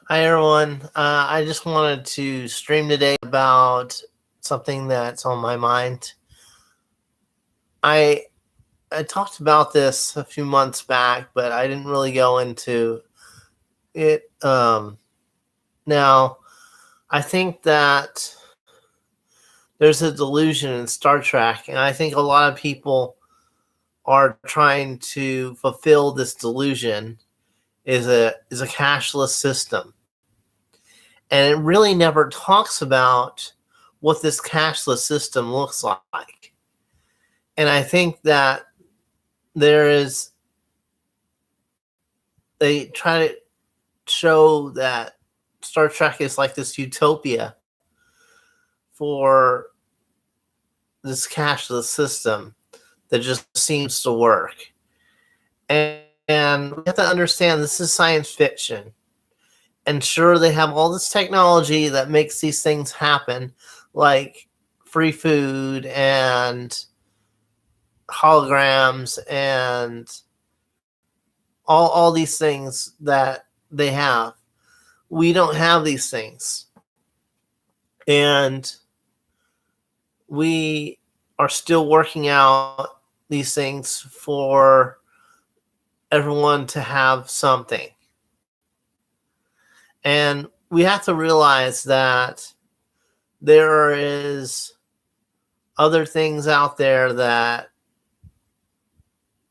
Hi, everyone. I just wanted to stream today about something that's on my mind. I I talked about this a few months back, but I didn't really go into it. Now, I think that there's a delusion in Star Trek, and I think a lot of people are trying to fulfill this delusion. Is a cashless system, and it really never talks about what this cashless system looks like. And I think that there is they try to show that Star Trek is like this utopia for this cashless system that just seems to work. And we have to understand this is science fiction. And sure, they have all this technology that makes these things happen, like free food and holograms and all these things that they have. We don't have these things. And we are still working out these things for everyone to have something. And we have to realize that there is other things out there that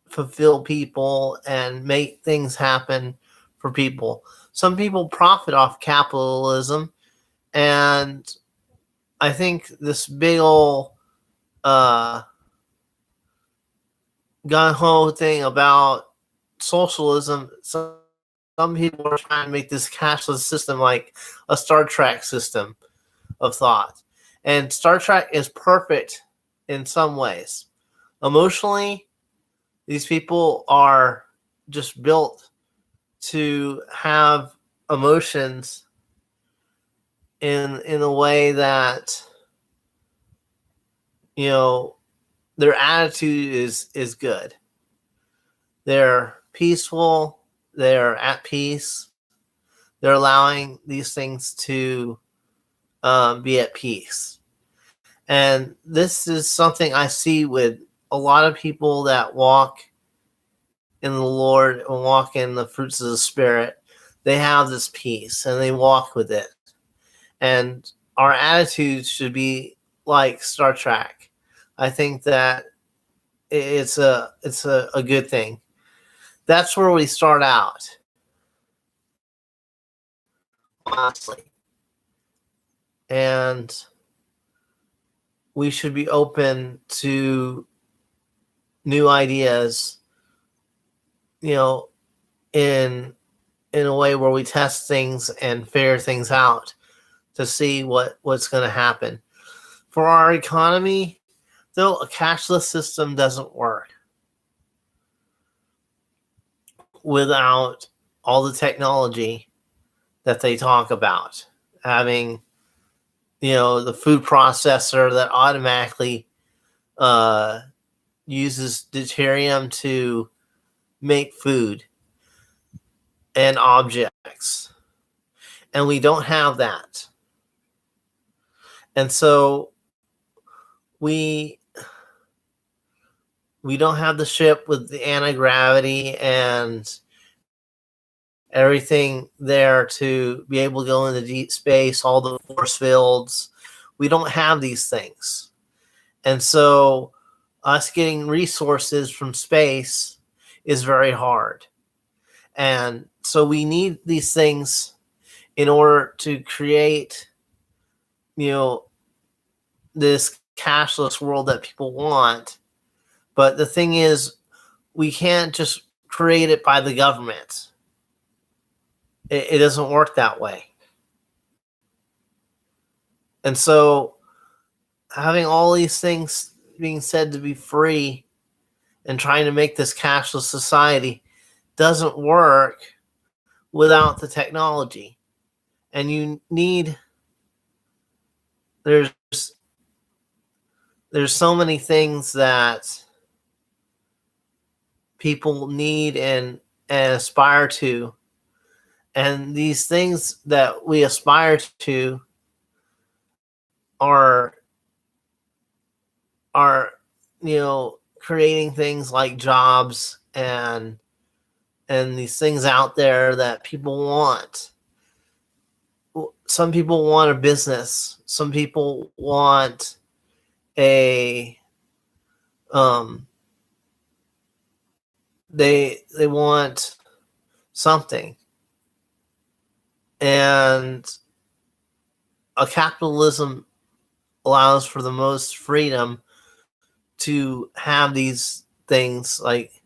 fulfill people and make things happen for people. Some people profit off capitalism, and I think this big old uh, gun ho thing about socialism. Some people are trying to make this cashless system like a Star Trek system of thought, and Star Trek is perfect in some ways. Emotionally, these people are just built to have emotions in a way that you know their attitude is good. They're peaceful. They're at peace. They're allowing these things to be at peace. And this is something I see with a lot of people that walk in the Lord and walk in the fruits of the Spirit. They have this peace and they walk with it. And our attitudes should be like Star Trek. I think that it's a good thing. That's where we start out, honestly. And we should be open to new ideas, you know, in in a way where we test things and figure things out to see what's going to happen. For our economy, though, a cashless system doesn't work without all the technology that they talk about. Having, the food processor that automatically uh, uses deuterium to make food and objects. And we don't have that. And so we we don't have the ship with the anti-gravity and everything there to be able to go into deep space, all the force fields. We don't have these things. And so us getting resources from space is very hard. And so we need these things in order to create, you know, this cashless world that people want. But the thing is, we can't just create it by the government. It doesn't work that way. And so having all these things being said to be free and trying to make this cashless society doesn't work without the technology. And you need there's there's so many things that people need and aspire to And these things that we aspire to are are creating things like jobs and these things out there that people want. Some people want a business. Some people want a they want something. And a capitalism allows for the most freedom to have these things like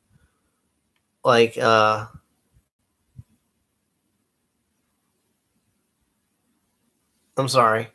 I'm sorry.